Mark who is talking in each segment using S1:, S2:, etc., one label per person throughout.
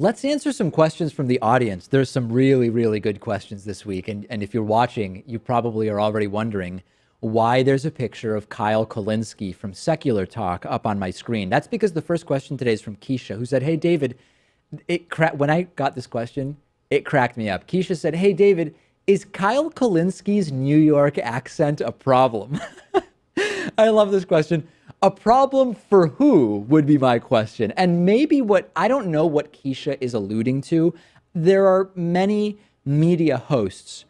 S1: Let's answer some questions from the audience. There's some really, really good questions this week. And if you're watching, you probably are already wondering why there's a picture of Kyle Kulinski from Secular Talk up on my screen. That's because the first question today is from Keisha, who said, "Hey, David, when I got this question, it cracked me up." Keisha said, "Hey, David, is Kyle Kulinski's New York accent a problem?" I love this question. A problem for who would be my question. And maybe I don't know what Keisha is alluding to. There are many media hosts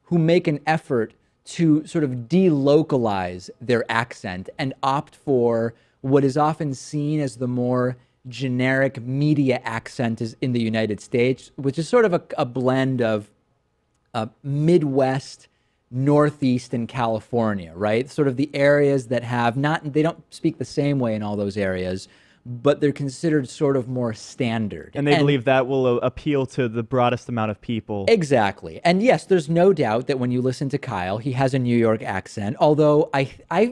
S1: who make an effort to sort of delocalize their accent and opt for what is often seen as the more generic media accent is in the United States, which is sort of a blend of Midwest, Northeast, and California, right? Sort of the areas that they don't speak the same way in all those areas, but they're considered sort of more standard.
S2: And they believe that will appeal to the broadest amount of people.
S1: Exactly. And yes, there's no doubt that when you listen to Kyle, he has a New York accent, although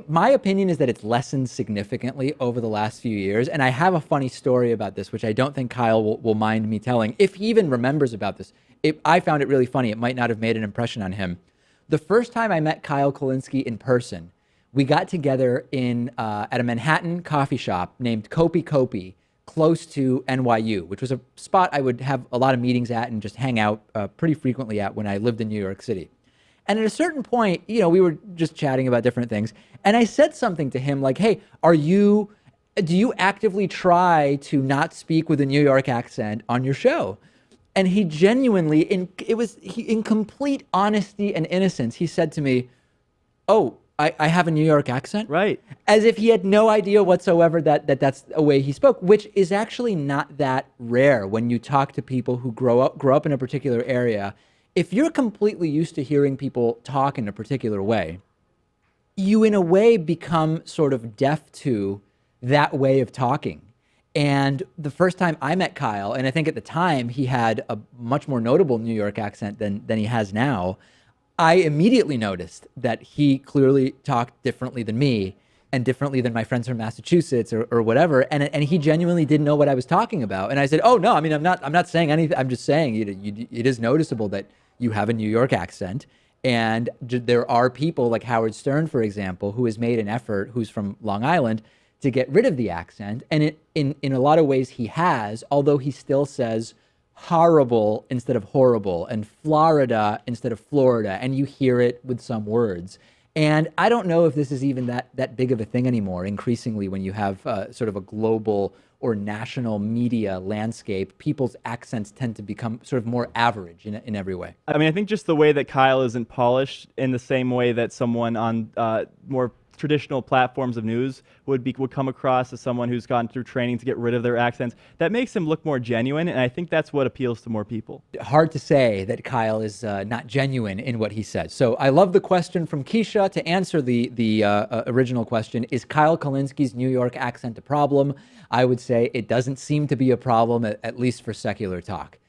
S1: my opinion is that it's lessened significantly over the last few years. And I have a funny story about this, which I don't think Kyle will mind me telling, if he even remembers about this. I found it really funny. It might not have made an impression on him. The first time I met Kyle Kulinski in person, we got together at a Manhattan coffee shop named Kopi Kopi, close to NYU, which was a spot I would have a lot of meetings at and just hang out pretty frequently at when I lived in New York City. And at a certain point, we were just chatting about different things. And I said something to him like, "Hey, do you actively try to not speak with a New York accent on your show?" And he genuinely, in complete honesty and innocence, he said to me, "Oh, I have a New York accent?"
S2: Right.
S1: As if he had no idea whatsoever that's a way he spoke, which is actually not that rare when you talk to people who grow up in a particular area. If you're completely used to hearing people talk in a particular way, you in a way become sort of deaf to that way of talking. And the first time I met Kyle, and I think at the time he had a much more notable New York accent than he has now, I immediately noticed that he clearly talked differently than me and differently than my friends from Massachusetts or whatever. And he genuinely didn't know what I was talking about. And I said, "Oh, no, I mean, I'm not saying anything. I'm just saying it is noticeable that you have a New York accent. And there are people like Howard Stern, for example, who has made an effort, who's from Long Island, to get rid of the accent. And in a lot of ways he has, although he still says horrible instead of horrible and Florida instead of Florida. And you hear it with some words. And I don't know if this is even that big of a thing anymore. Increasingly, when you have sort of a global or national media landscape, people's accents tend to become sort of more average in every way.
S2: I mean, I think just the way that Kyle isn't polished in the same way that someone on more traditional platforms of news would come across as someone who's gone through training to get rid of their accents, that makes him look more genuine, and I think that's what appeals to more people.
S1: Hard to say that Kyle is not genuine in what he says. So I love the question from Keisha. To answer the original question, is Kyle Kulinski's New York accent a problem? I would say it doesn't seem to be a problem, at least for Secular Talk.